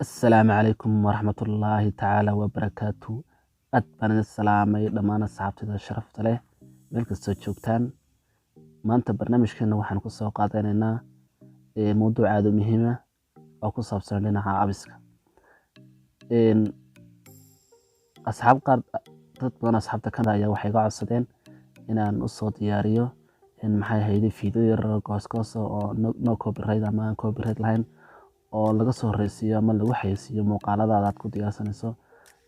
السلام عليكم ورحمة الله تعالى وبركاته. أتمنى السلام دمان أصحابتي الشرف له ملك السجوكتان. ما أنت برنامج كنا وحنا قصة قاطعنا موضوع عادة مهمة أو قصة بسرنا عابسك. إن أصحاب قرد تطلع أصحابتك كذا يا وحي قاعد صدين إن القصة دياريو إن محي هيدي فيديو قصة أو نو كوبريت أما كوبريت لاين oo laga soo horeysiyo ama lagu xayeysiyo muuqaalada aad ku diyaarsanayso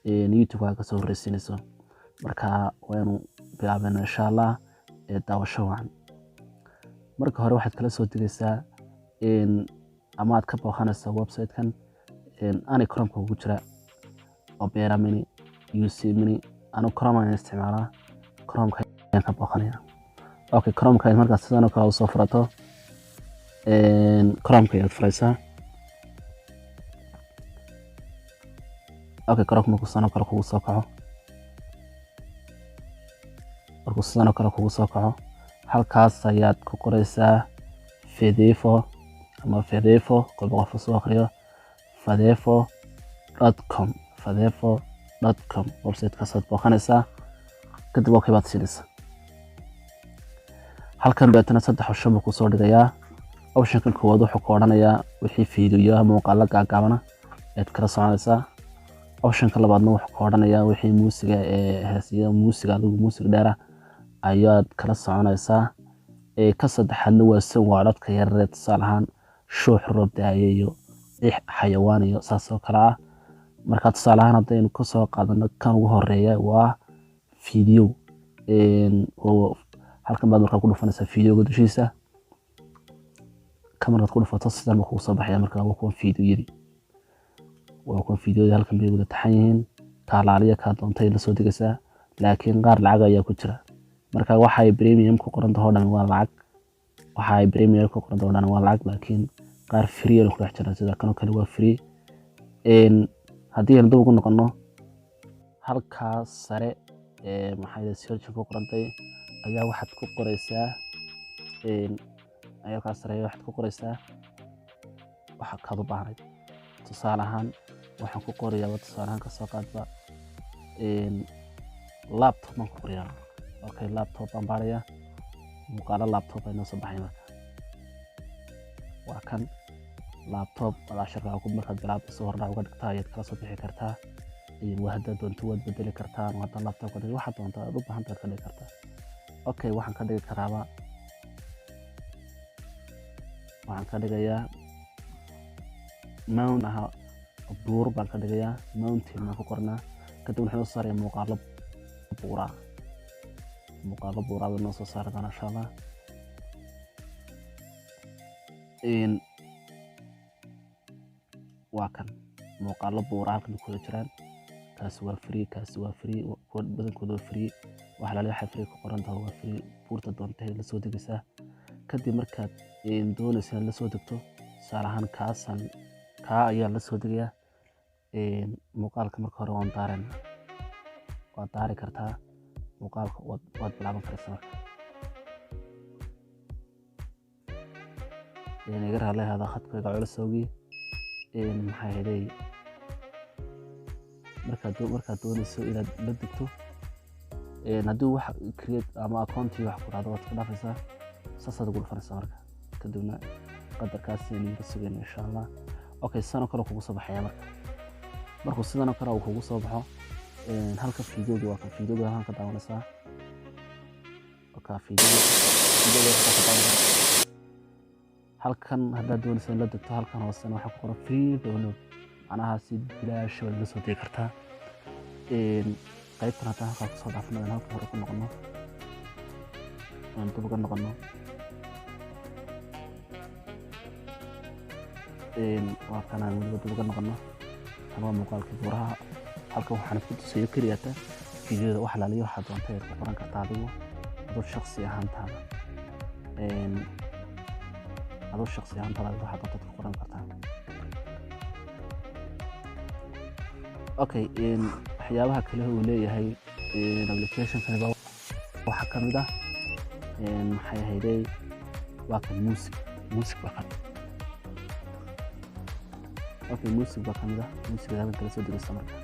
YouTube-ka ka soo horeysinayso. Marka waynu bilaabana insha Allah daawasho wacan. Marka hore waxaad kala soo digaysaa ama aad ka booqanaysaa website-kan ani Chrome-ka ugu jira Opera Mini, UC Mini, anu Chrome-ka isticmaalaa. Chrome-ka ayaan ka booqanayaa. Okay, Chrome-ka markaad sidaan oo kale u soo furato Chrome-ka ayaad furaysaa. Okay, Chrome markuu sidaan oo kale kugu soo kaco. Markuu sidaan oo kale kugu soo kaco, halkaas ayaad ku qoraysaa Fidevo ama Fidevo qofka qof soo akhriyo fidevo.com fidevo.com website-kaas aad booqanaysaa. Kadib okay baad siinaysaa. Halkan beetana saddex option buu ku soo dhigayaa. Option-kan koowaad wuxuu ku oranayaa wixii fiidiyo muuqaal gaagaaban aad kala soconaysaa. Option-ka labaadna wuxuu ku oranayaa wixii muusiga heesiyo muusiga adigu muusig dheer ayaad kala soconaysaa. Ka saddexaadna waa codka yar ee tusaalahan shuux roob daaye iyo xayawaan iyo saas oo kale ah. Marka tusaalahan hadaynu ku soo qaadano kan ugu horeeya waa video oo halkan baad markaa ku dhufanaysaa video dushiisa. Kamarad ku dhufato sidaan ku soo baxaya markaa waa kuwa video-yadii. waa kuwa video halkan bay wada taxan yihiin taalaaliya ka doontay la soo digaysaa laakiin qaar lacag ayaa ku jira. Marka waxa ay premium ku qoran tahay dhan waa lacag. Waxa ay premium ku qoran tahay dhan waa lacag laakiin qaar free ah ku dhex jira sida kan kale waa free. Haddii aan dib ugu noqono halkaas sare maxay search ku qorantay ayaa waxaad ku qoraysaa ayaa ka sare waxaad ku qoraysaa waxa ka baahnay. tusaalahan waxaan ku qorayaa tusaalahan ka soo qaadba laptop ma ku qorayaa. Okay, laptop aan baaraya muuqaal laptop ay noo soo baxay marka waa kan laptop wada shirka ku markaad bilaabto soo hordhac uga dhigtaa ayaad kala soo bixi kartaa. Wahda doonto waad bedeli kartaa wada laptop ka waxa doonto aad u baahan tahay ka dhigi kartaa. Okay, waxaan ka dhigi karaaba waxaan ka dhigayaa mount aha buur baan ka dhigayaa mountain ma ku qornaa. kadib waxaan soo saarayaa muuqaalo buura noo soo saari doona insha Allah. waa kan muuqaalo buura halkan ku jiraan. kaas waa free badankooda waa free. waxa la leeyahay free ku qoran tahay waa free buurta doontay la soo digaysaa. kadib markaad doonaysaa la soo degto saalahan kaasan ka ayaa la soo digayaa. muuqaalka marka hore waan daari kartaa muuqaalka waad bilaaban kartaa marka iga raali hada khadkayga culus awgii maxay helay markaad doonayso inaad la degto haddii wax create ama account wax ku raado waad ka dhaafaysaa saasaad ugu dhufanaysaa marka kadibna qadarkaas inuu sugayno insha Allah. Okay, sano kale kugu soo baxaya markuu sidaan oo kale uu kugu soo baxo halka video waa kan video halka daawanaysaa. Okay, video halkan hadda doonayso in la degto halkan hoose waxa ku qoran free download anaha si bilaash oo la soo digi kartaa. qaybtan hadda halka ku soo dhaafnaa halka hore ku noqono aan dib uga noqono. waa kanaan waliba dib uga noqono ama muuqaalkii buuraha halka waxaan ku tusayo kaliya videoda wax la leeyahay waxa doontay ku qoran kartaa adigu adoo shakhsi ahaantaada waxa doonto ku qoran kartaa. Okay, waxyaabaha kale uu leeyahay application-kan waxa kamid ah maxay ahaydey waa kan music waa kan okay music baa kamid ah music halkan kala soo degaysa marka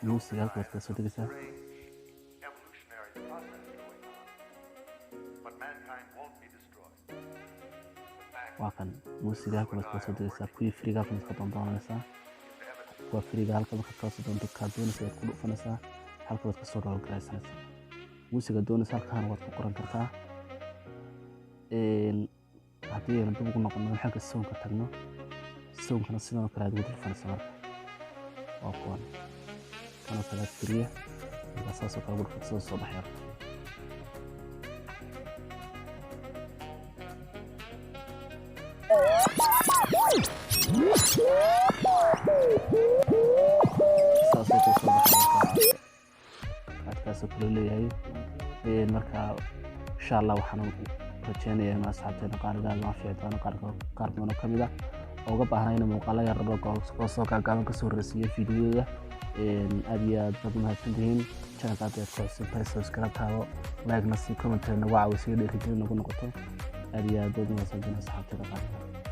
music halkan kala soo degaysa waa kan music halkan kala soo degaysa kuwii free halkan ka doondoonaysa kuwa free halkan ka soo doonto ka doonaysa ku dhufanaysa halkan waad ka soo download garaysanaysa music doonaysa halkan waad ku qoran kartaa haddii aan dib ugu noqono xagga soonka tagno soonkana sidoo kale aad ugu dhufanaysa marka waa kuwan kana kala firiya asaas oo kale ugu dhufan soo baxaya kaasoo kale leeyahay marka insha Allah waxaan rajeynayaa in asxaabteena qaarkood ma fiicdaan qaarkood ka mid ah oo uga baahnayna muuqaalo yar oo soo gaagaaban ka soo rasiyo fiidiyoda aad iyo aad baad mahadsantihiin channelka aad ku cusubtahay subscribe taabo like na si comment na waa caawisay dhiirigelin nagu noqoto aad iyo aad baad mahadsantihiin asxaabteena qaarkood